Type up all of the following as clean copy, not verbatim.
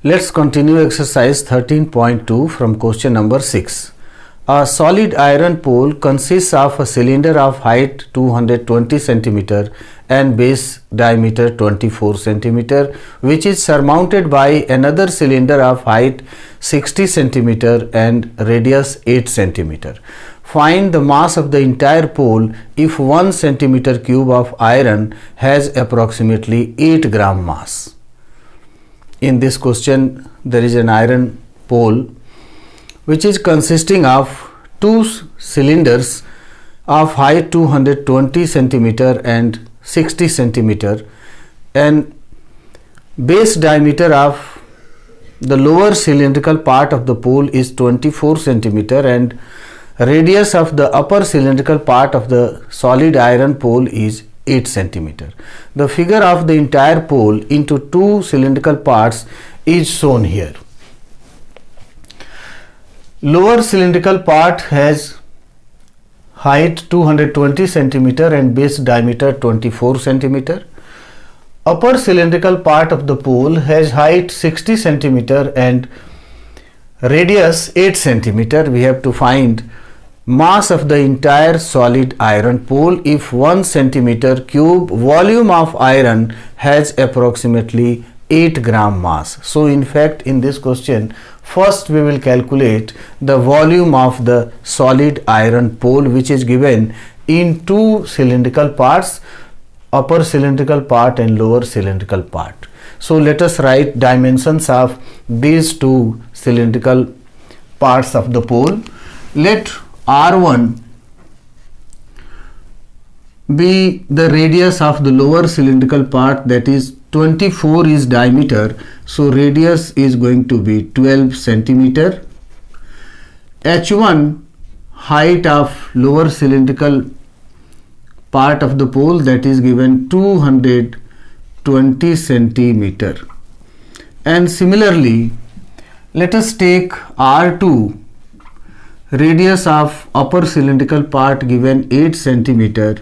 Let's continue exercise 13.2 from question number 6. A solid iron pole consists of a cylinder of height 220 cm and base diameter 24 cm, which is surmounted by another cylinder of height 60 cm and radius 8 cm. Find the mass of the entire pole if 1 cm cube of iron has approximately 8 gram mass. In this question, there is an iron pole which is consisting of two cylinders of height 220 cm and 60 cm, and base diameter of the lower cylindrical part of the pole is 24 cm and radius of the upper cylindrical part of the solid iron pole is 8 cm. The figure of the entire pole into two cylindrical parts is shown here. Lower cylindrical part has height 220 cm and base diameter 24 cm. Upper cylindrical part of the pole has height 60 cm and radius 8 cm. We have to find mass of the entire solid iron pole if 1 cm cube volume of iron has approximately 8 gram mass. So in fact, in this question, first we will calculate the volume of the solid iron pole, which is given in two cylindrical parts, upper cylindrical part and lower cylindrical part. So let us write dimensions of these two cylindrical parts of the pole. Let R1 be the radius of the lower cylindrical part, that is 24 is diameter, so radius is going to be 12 centimeter. H1 height of lower cylindrical part of the pole, that is given 220 centimeter. And similarly, let us take R2 radius of upper cylindrical part given 8 centimeter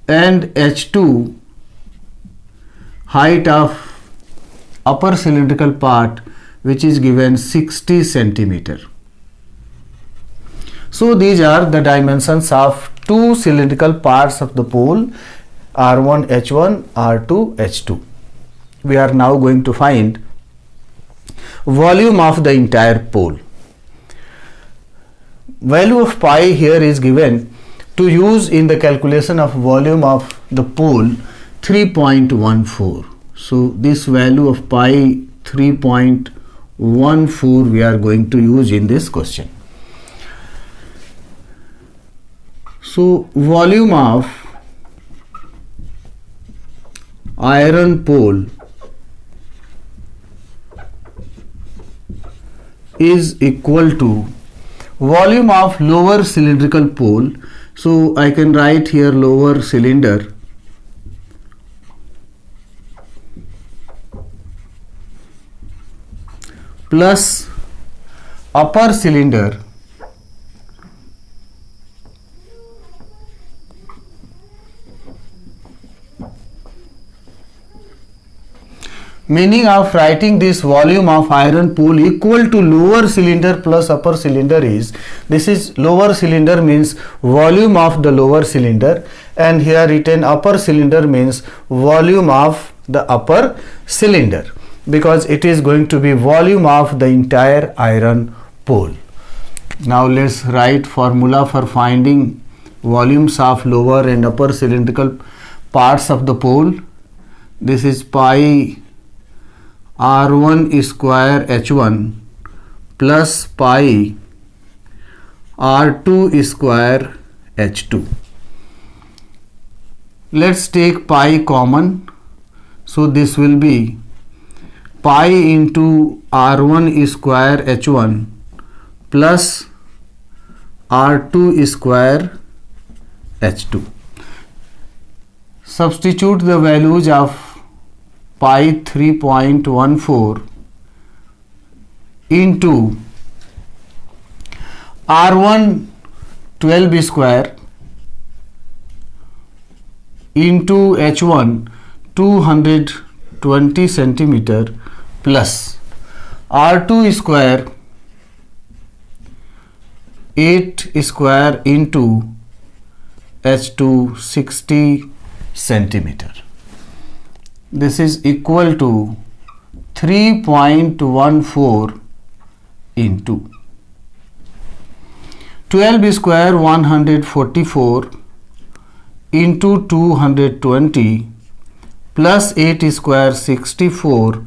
and H2 height of upper cylindrical part, which is given 60 centimeter. So these are the dimensions of two cylindrical parts of the pole, R1 H1, R2 H2. We are now going to find volume of the entire pole. Value of pi here is given to use in the calculation of volume of the pole 3.14. So this value of pi 3.14 we are going to use in this question. So volume of iron pole is equal to volume of lower cylindrical pole. So I can write here lower cylinder plus upper cylinder meaning of writing this volume of iron pole equal to lower cylinder plus upper cylinder is, this is lower cylinder means volume of the lower cylinder, and here written upper cylinder means volume of the upper cylinder, because it is going to be volume of the entire iron pole. Now let's write formula for finding volumes of lower and upper cylindrical parts of the pole. This is pi R1 square H1 plus pi R2 square H2. Let's take pi common. So this will be pi into R1 square H1 plus R2 square H2. Substitute the values of pi 3.14 into R1 12 square into H1 220 centimeter plus R2 square 8 square into H2 60 centimeter. This is equal to 3.14 into 12 square 144 into 220 plus 8 square 64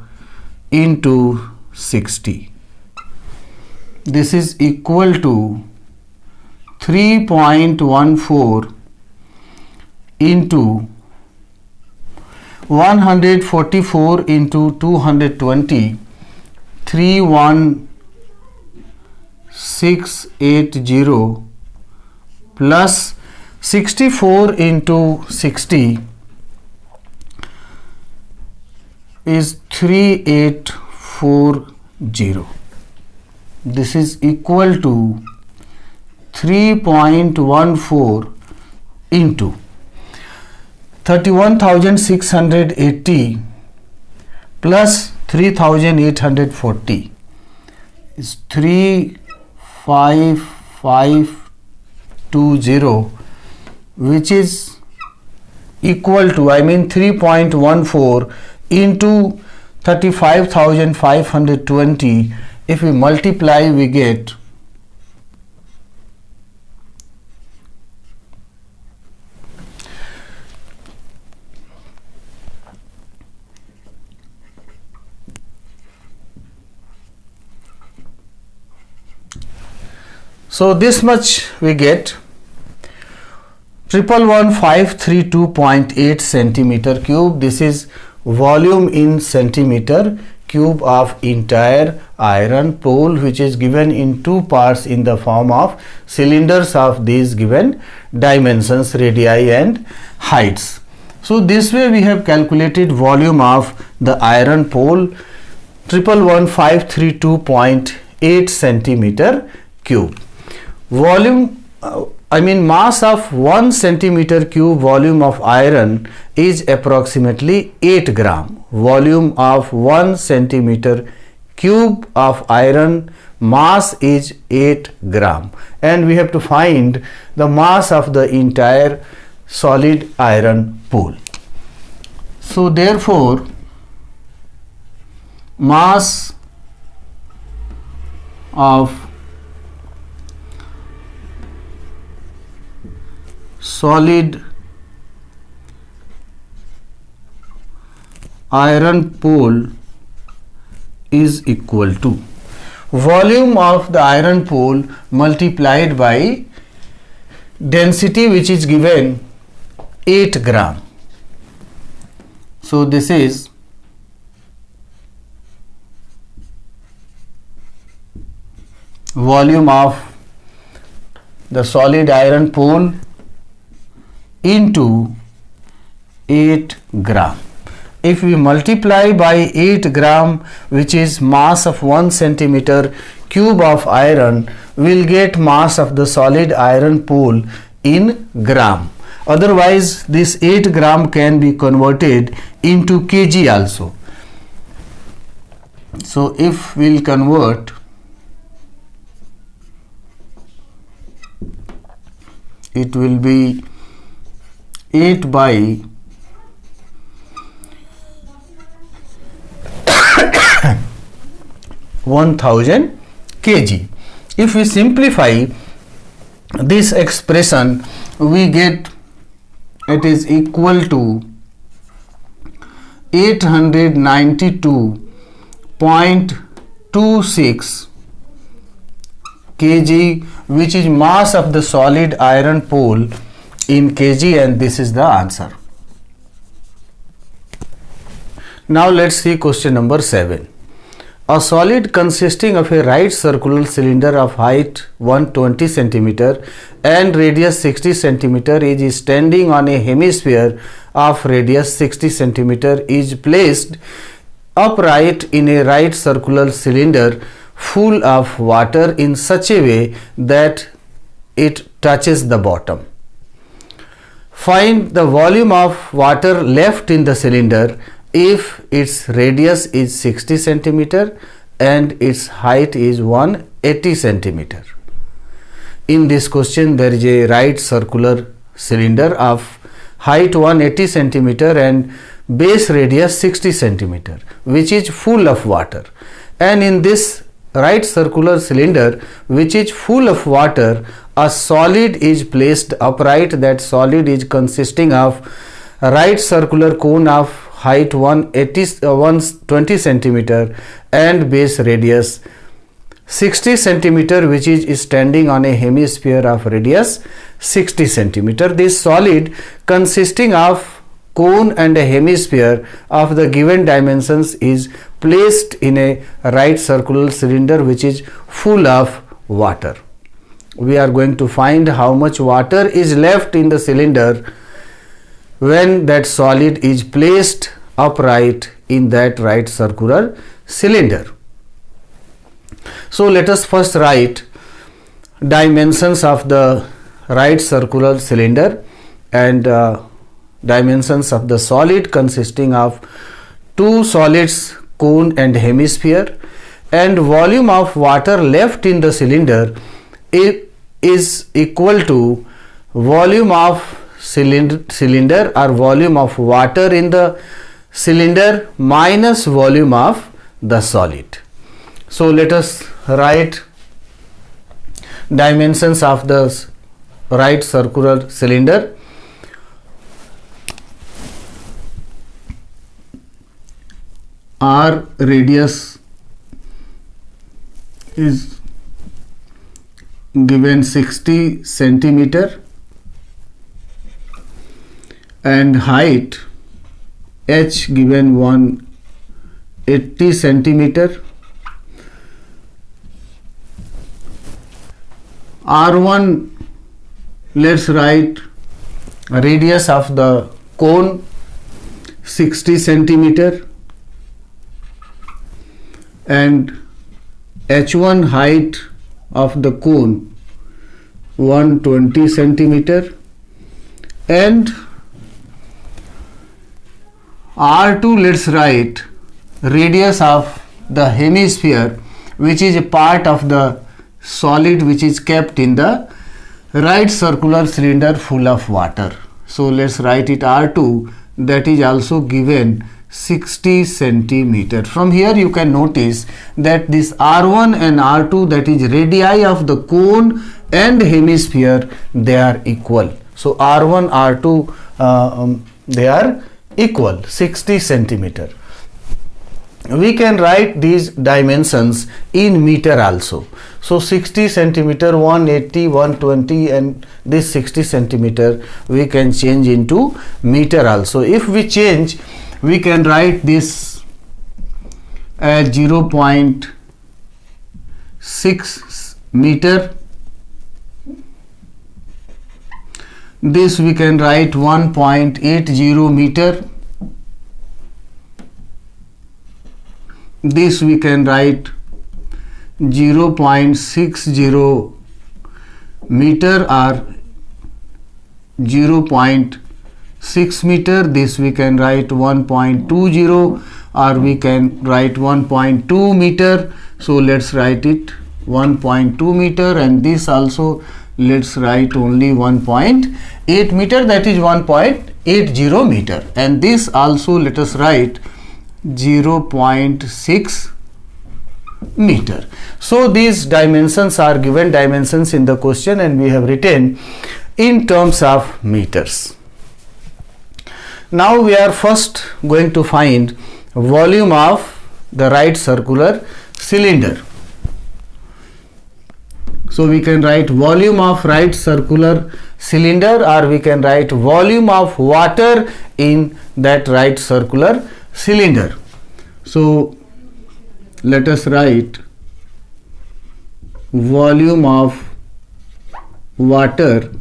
into 60. This is equal to 3.14 into 144 into 220, 31680 plus 64 into 60 is 3840. This is equal to 3.14 into 31,680 plus 3,840 is 35520, which is equal to 3.14 into 35,520. If we multiply, we get so this much we get 111,532.8 centimeter cube. This is volume in centimeter cube of entire iron pole, which is given in two parts in the form of cylinders of these given dimensions, radii and heights. So this way we have calculated volume of the iron pole 111,532.8 centimeter cube. Volume mass of 1 centimeter cube volume of iron is approximately 8 gram. Volume of 1 centimeter cube of iron mass is 8 gram, and we have to find the mass of the entire solid iron pole. So therefore mass of solid iron pole is equal to volume of the iron pole multiplied by density, which is given 8 gram. So this is volume of the solid iron pole into 8 gram. If we multiply by 8 gram, which is mass of 1 centimeter cube of iron, we will get mass of the solid iron pole in gram. Otherwise this 8 gram can be converted into kg also. So if we will convert, it will be 8 by 1000 kg. If we simplify this expression, we get it is equal to 892.26 kg, which is mass of the solid iron pole in kg, and this is the answer. Now let's see question number 7. A solid consisting of a right circular cylinder of height 120 centimeter and radius 60 centimeter is standing on a hemisphere of radius 60 centimeter is placed upright in a right circular cylinder full of water in such a way that it touches the bottom. Find the volume of water left in the cylinder if its radius is 60 centimeter and its height is 180 centimeter. In this question, there is a right circular cylinder of height 180 centimeter and base radius 60 centimeter, which is full of water. And in this right circular cylinder, which is full of water, a solid is placed upright. That solid is consisting of a right circular cone of height 120 centimeter and base radius 60 centimeter, which is standing on a hemisphere of radius 60 centimeter. This solid consisting of cone and a hemisphere of the given dimensions is placed in a right circular cylinder which is full of water. We are going to find how much water is left in the cylinder when that solid is placed upright in that right circular cylinder. So let us first write dimensions of the right circular cylinder and dimensions of the solid consisting of two solids, cone and hemisphere, and volume of water left in the cylinder is equal to volume of cylinder or volume of water in the cylinder minus volume of the solid. So let us write dimensions of the right circular cylinder. R radius is given 60 centimeter and height H given 180 centimeter. R1, let's write radius of the cone 60 centimeter and H1 height of the cone 120 centimeter, and R2, let's write radius of the hemisphere which is a part of the solid which is kept in the right circular cylinder full of water. So let's write it R2, that is also given 60 centimeter. From here you can notice that this R1 and R2, that is radii of the cone and hemisphere, they are equal. So R1, R2 they are equal 60 centimeter. We can write these dimensions in meter also. So 60 centimeter, 180, 120 and this 60 centimeter we can change into meter also. If we change, we can write this as 0.6 meter. This we can write 1.80 meter. This we can write 0.60 meter or 0.6 meter. This we can write 1.20 or we can write 1.2 meter. So let's write it 1.2 meter, and this also let's write only 1.8 meter, that is 1.80 meter, and this also let us write 0.6 meter. So these dimensions are given dimensions in the question and we have written in terms of meters. Now we are first going to find volume of the right circular cylinder. So we can write volume of right circular cylinder, or we can write volume of water in that right circular cylinder. So let us write volume of water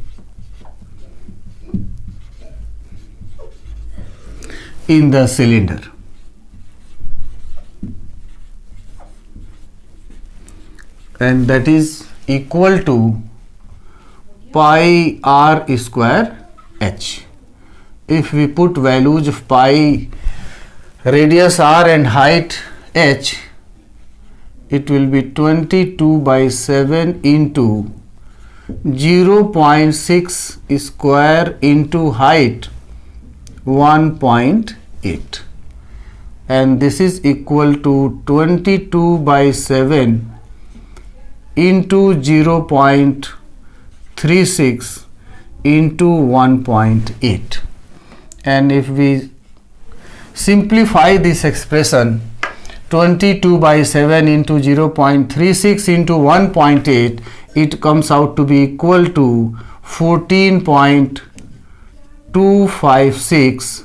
in the cylinder. And that is equal to pi r square h. If we put values of pi, radius r and height h it will be 22 by 7 into 0.6 square into height 1.8, and this is equal to 22 by 7 into 0.36 into 1.8. And if we simplify this expression, 22 by 7 into 0.36 into 1.8, it comes out to be equal to 14.256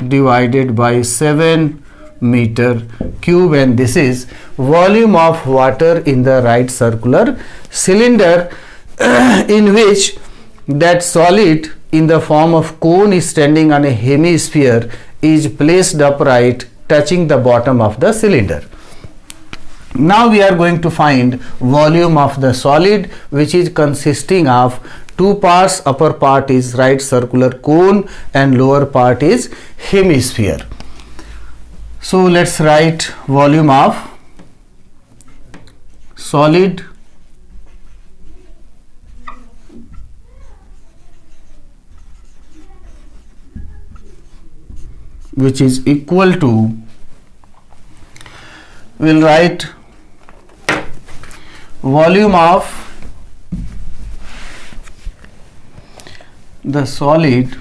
divided by 7 meter cube, and this is volume of water in the right circular cylinder in which that solid in the form of cone is standing on a hemisphere is placed upright touching the bottom of the cylinder. Now we are going to find volume of the solid, which is consisting of two parts. Upper part is right circular cone and lower part is hemisphere. So let's write volume of solid which is equal to, we'll write volume of the solid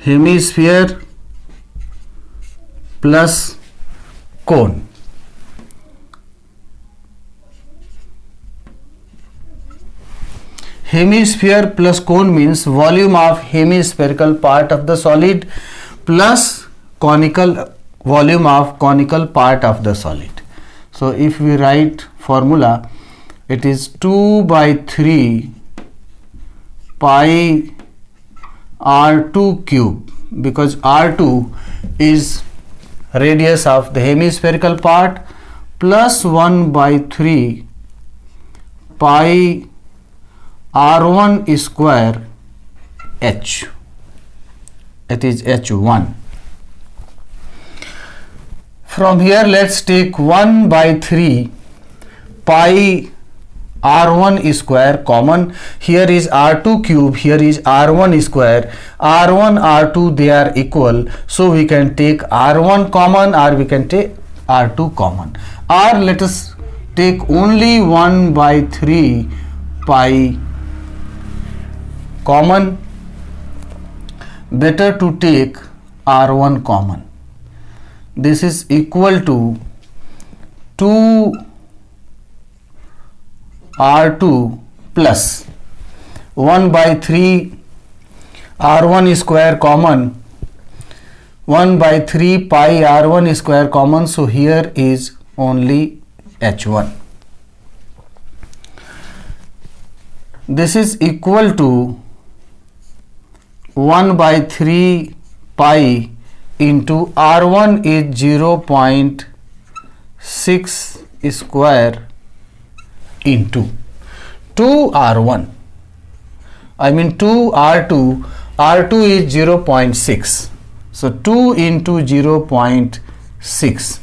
hemisphere plus cone. Hemisphere plus cone means volume of hemispherical part of the solid plus conical volume of conical part of the solid. So if we write formula, it is 2 by 3 pi R2 cube, because R2 is radius of the hemispherical part, plus 1 by 3 pi R1 square H, it is H1. From here let's take 1 by 3 pi R1 square common. Here is R2 cube, here is R1 square. R1, R2, they are equal, so we can take R1 common or we can take R2 common, or let us take only 1 by 3 pi common. Better to take R1 common. This is equal to 2 R2 plus 1 by 3 R1 square common, 1 by 3 pi R1 square common, so here is only H1. This is equal to 1 by 3 pi into R1 is 0.6 square into 2 R1, I mean 2 R2, R2 is 0.6, so 2 into 0.6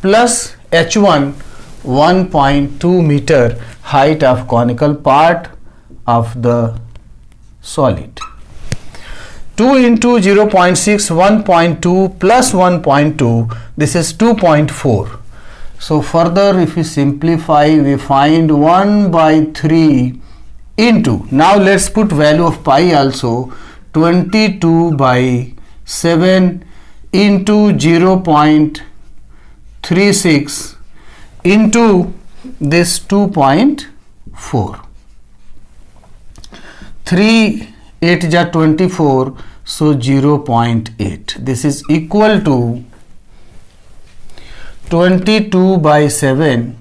plus H1 1.2 meter height of conical part of the solid. 2 into 0.6, 1.2 plus 1.2, this is 2.4. So further if we simplify, we find 1 by 3 into, now let's put value of pi also, 22 by 7 into 0.36 into this 2.4. 3 8 ja 24, so 0.8. This is equal to 22 by 7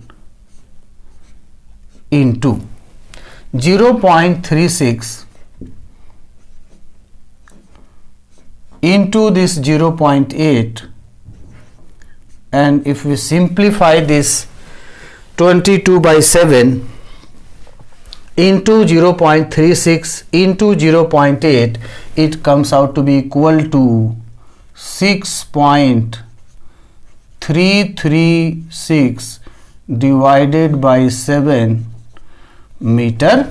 into 0.36 into this 0.8 and if we simplify this 22 by 7 into 0.36 into 0.8, it comes out to be equal to 6.336 divided by 7 meter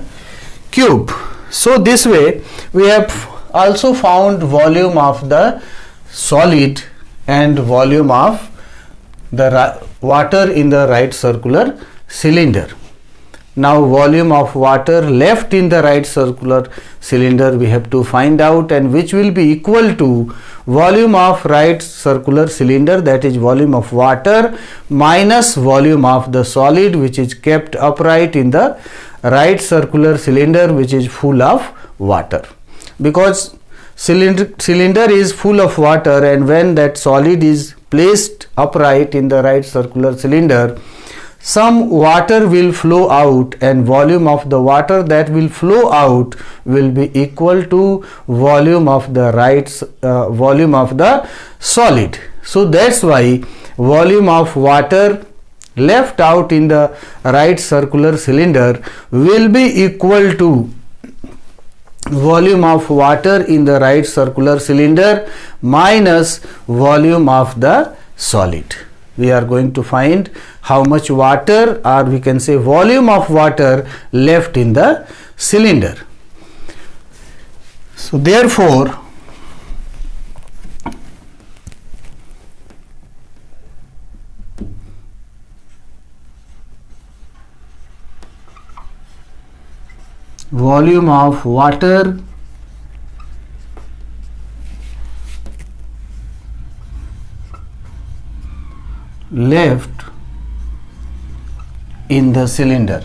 cube. So this way we have also found volume of the solid and volume of the water in the right circular cylinder. Now volume of water left in the right circular cylinder we have to find out, and which will be equal to volume of right circular cylinder, that is volume of water, minus volume of the solid which is kept upright in the right circular cylinder which is full of water. Because cylinder is full of water, and when that solid is placed upright in the right circular cylinder, some water will flow out, and volume of the water that will flow out will be equal to volume of the volume of the solid. So that's why volume of water left out in the right circular cylinder will be equal to volume of water in the right circular cylinder minus volume of the solid. We are going to find how much water, or we can say volume of water, left in the cylinder. So therefore volume of water left in the cylinder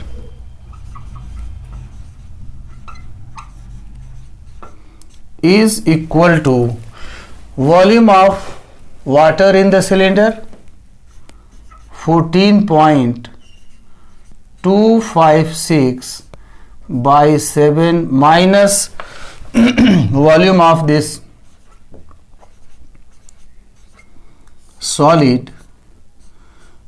is equal to volume of water in the cylinder 14.256 by 7 minus volume of this solid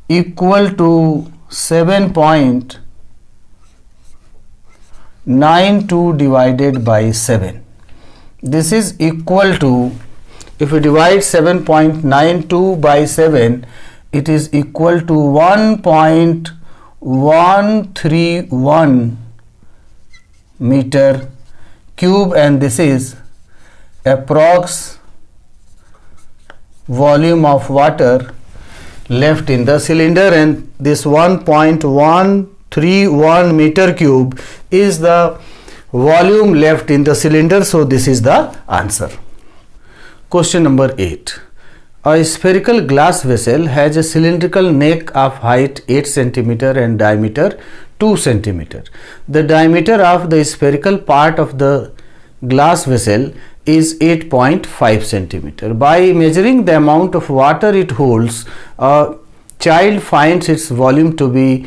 equal to 7.92 divided by 7. This is equal to, if we divide 7.92 by 7, it is equal to 1.131 meter cube, and this is approx volume of water left in the cylinder, and this 1.131 meter cube is the volume left in the cylinder. So this is the answer. Question number 8. A spherical glass vessel has a cylindrical neck of height 8 cm and diameter 2 cm. The diameter of the spherical part of the glass vessel is 8.5 cm. By measuring the amount of water it holds, a child finds its volume to be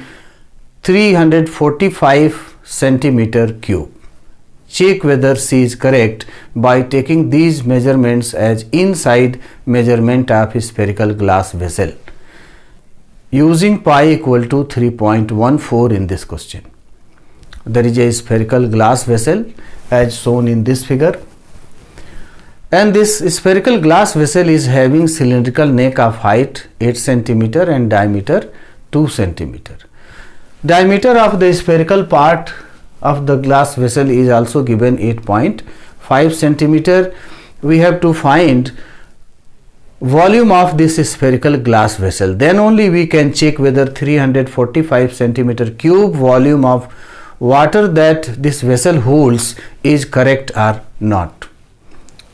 345 cm cube. Check whether C is correct by taking these measurements as inside measurement of a spherical glass vessel using pi equal to 3.14 in this question. There is a spherical glass vessel as shown in this figure, and this spherical glass vessel is having cylindrical neck of height 8 cm and diameter 2 cm. Diameter of the spherical part of the glass vessel is also given 8.5 cm. We have to find volume of this spherical glass vessel, then only we can check whether 345 cm cube volume of water that this vessel holds is correct or not.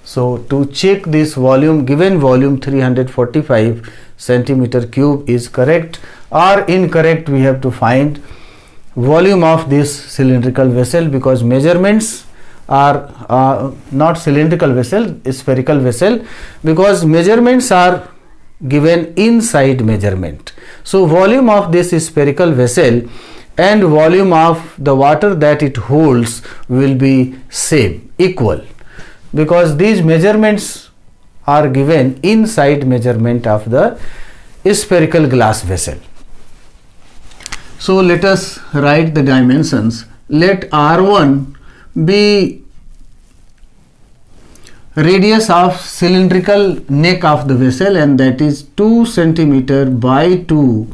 So to check this volume, given volume 345 cm cube is correct or incorrect, we have to find volume of this cylindrical vessel, because measurements are not cylindrical vessel, spherical vessel, because measurements are given inside measurement. So volume of this spherical vessel and volume of the water that it holds will be same, equal, because these measurements are given inside measurement of the spherical glass vessel. So let us write the dimensions. Let R1 be radius of cylindrical neck of the vessel, and that is 2 centimeter by 2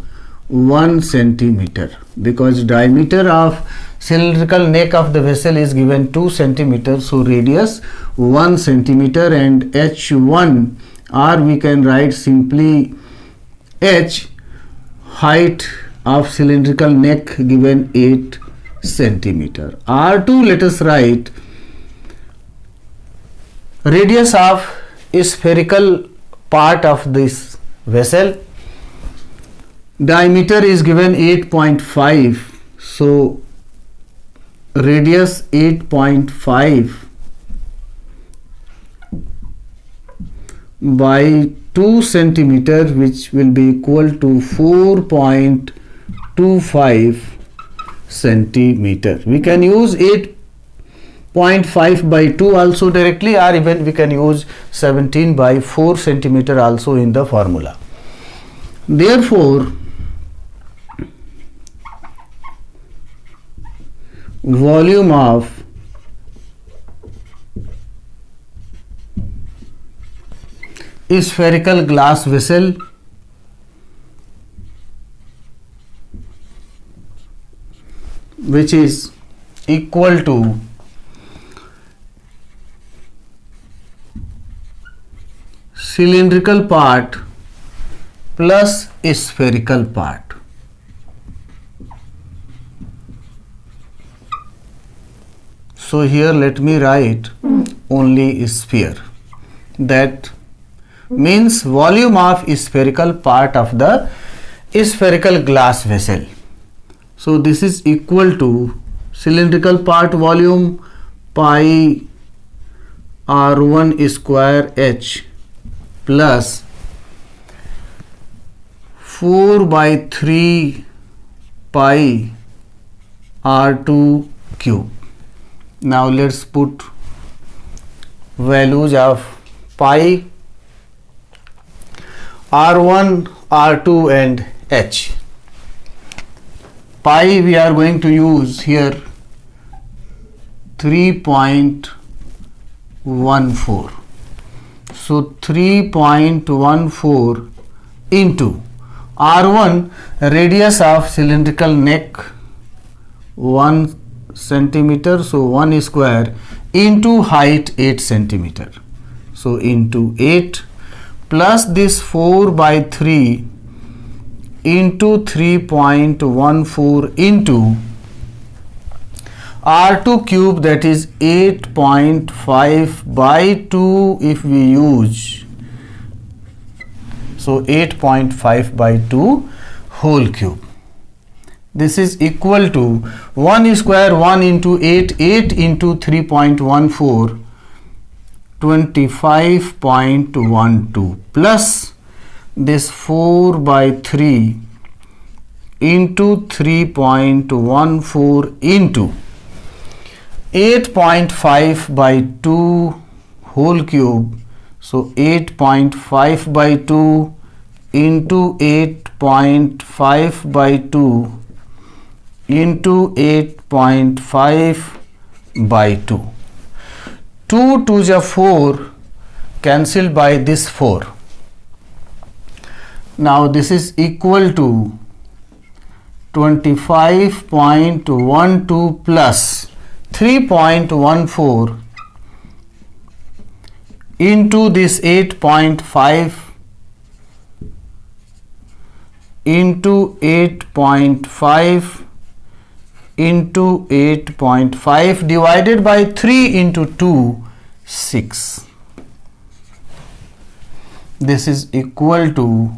1 centimeter, because diameter of cylindrical neck of the vessel is given 2 centimeter, so radius 1 centimeter, and H1, or we can write simply H, height of cylindrical neck given 8 centimeter. R2, let us write radius of spherical part of this vessel. Diameter is given 8.5, so radius 8.5 by 2 centimeter, which will be equal to 4.25 centimeter. We can use 8.5 by 2 also directly, or even we can use 17 by 4 centimeter also in the formula. Therefore, volume of spherical glass vessel which is equal to cylindrical part plus spherical part. So here let me write only sphere. That means volume of spherical part of the spherical glass vessel. So this is equal to cylindrical part volume pi R1 square H plus 4 by 3 pi R2 cube. Now let's put values of pi, R1, R2 and H. Pi we are going to use here 3.14. So 3.14 into R1, radius of cylindrical neck 1 centimeter, so 1 square, into height 8 centimeter, so into 8, plus this 4 by 3 into 3.14 into R2 cube, that is 8.5 by 2 if we use, so 8.5 by 2 whole cube. This is equal to 1 square 1 into 8, 8 into 3.14, 25.12 plus this 4 by 3 into 3.14 into 8.5 by 2 whole cube, so 8.5 by 2 into 8.5 by 2 into 8.5 by 2. 2 to the 4 cancelled by this 4. Now this is equal to 25.12 plus 3.14 into this 8.5 into 8.5 into 8.5 divided by 3 into 2, 6. This is equal to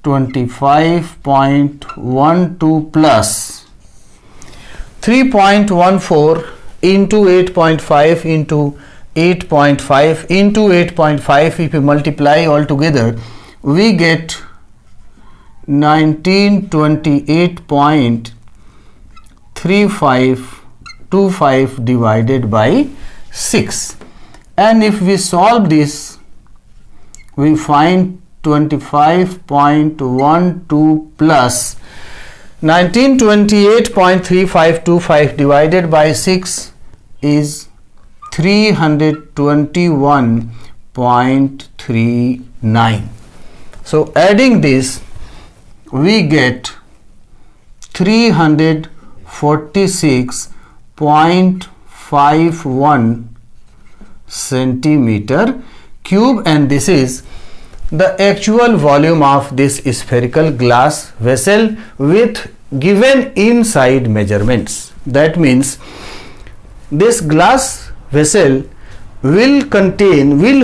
25.12 plus 3.14 into 8.5 into 8.5 into 8.5. If we multiply all together, we get 1928.3525 divided by 6. And if we solve this, we find 25.12 plus 1928.3525 divided by 6 is 321.39. So adding this we get 346.51 centimeter cube, and this is the actual volume of this spherical glass vessel with given inside measurements. That means this glass vessel will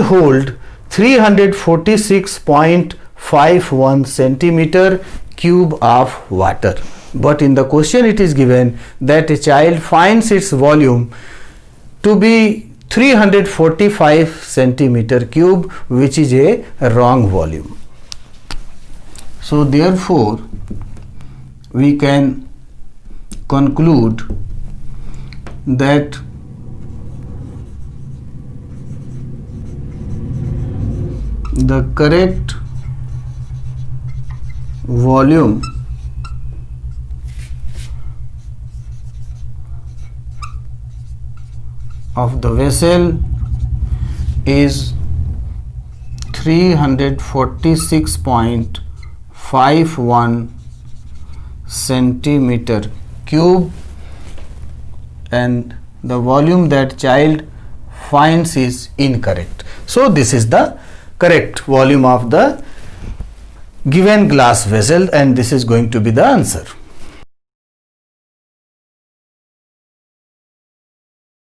hold 346.51 centimeter cube of water, but in the question it is given that a child finds its volume to be 345 centimeter cube, which is a wrong volume. So therefore we can conclude that the correct volume of the vessel is 346.51 centimeter cube, and the volume that child finds is incorrect. So this is the correct volume of the given glass vessel, and this is going to be the answer.